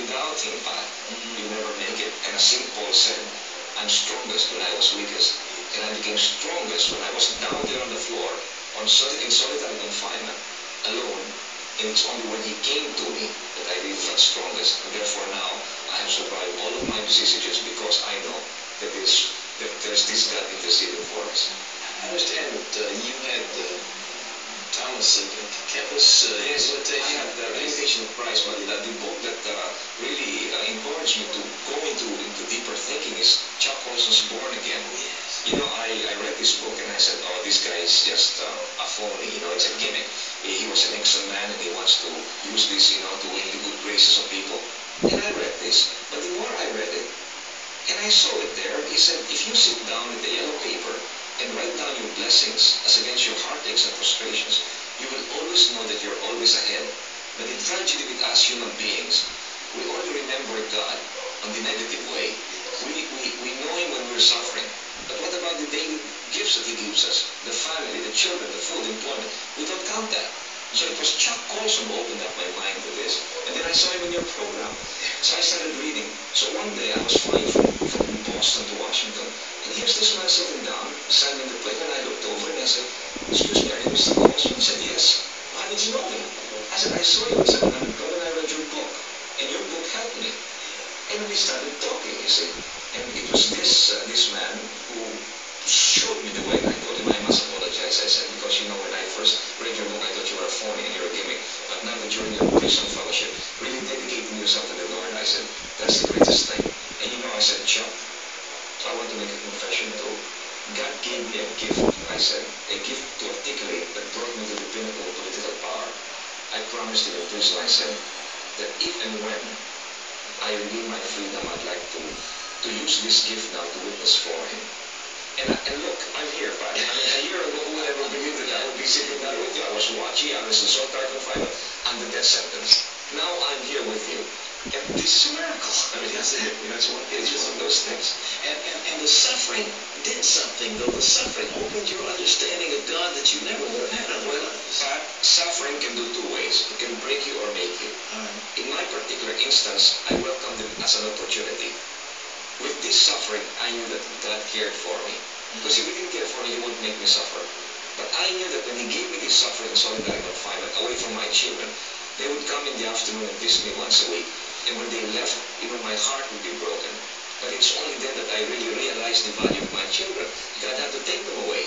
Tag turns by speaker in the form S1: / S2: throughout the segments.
S1: without Him, you never make it. And as St. Paul said, I'm strongest when I was weakest. And I became strongest when I was down there on the floor, in solitary confinement, alone. And it's only when He came to me that I really felt strongest. And therefore now, I have survived all of my vicissitudes because I know that there's this God interceding for us.
S2: I understand that you had Thomas Kempis
S1: yes,
S2: invitation.
S1: I had the Invitation of Christ, but the book that really encouraged me to go into deeper thinking is Chuck Colson's Born Again.
S2: Yes.
S1: You know, I read this book and I said, oh, this guy is just a phony, you know, it's a gimmick. He was an Nixon man and he wants to use this, you know, to win the good graces of people. And I read this, but the more I read it, and I saw it there, he said, if you sit down with the yellow paper and write down your blessings as against your heartaches and frustrations, you will always know that you're always ahead. But the tragedy with us human beings, we only remember God on the negative way. We know Him when we're suffering. But what about the daily gifts that He gives us? The family, the children, the food, employment. We don't count that. So it was Chuck Colson who opened up my mind to this. And then I saw him in your program. So I started reading. So one day I was flying from Boston to Washington. And here's this man sitting down, beside me in the plane, and I looked over and I said, excuse me, are you Mr. Colson? He said, yes. How did you know me? I said, I saw you at 700 Club and I read your book. And your book helped me. And we started talking, you see. And it was this man who showed me the way. I told him I must apologize. I said, because you know, when I first read your book, I thought you were a phony and you're a gimmick. But now that you're in your Christian fellowship, really dedicating yourself to the Lord, I said, that's the greatest thing. And you know, I said, Chuck, I want to make a confession too. God gave me a gift, I said, a gift to articulate that brought me to the pinnacle of political power. I promised him in prison, I said, that if and when I regain my freedom, I'd like to use this gift now to witness for Him. And look, I'm here, Pat. I mean, a year ago, who would ever believe that I would be sitting down with you? I was watching, I was in solitary confinement, under death sentence. Now I'm here with you. And this is a miracle. I mean, that's it. You know, it's just one of those things.
S2: And the suffering did something, though. The suffering opened your understanding of God that you never would have had otherwise.
S1: Pat, suffering can do two ways. It can break you or make you. In my particular instance, I welcomed it as an opportunity. With this suffering, I knew that God cared for me. Because if He didn't care for me, He wouldn't make me suffer. But I knew that when He gave me this suffering in solitary confinement, away from my children, they would come in the afternoon and visit me once a week. And when they left, even my heart would be broken. But it's only then that I really realized the value of my children. God had to take them away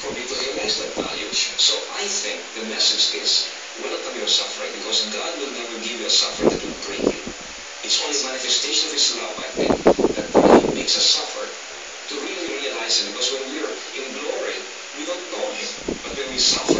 S1: for me to realize that value. So I think the message is, welcome your suffering, because God will never give you a suffering that will break you. It's only manifestation of His love, I think, that He makes us suffer to really realize Him. Because when we're in glory, we don't know Him. But when we suffer,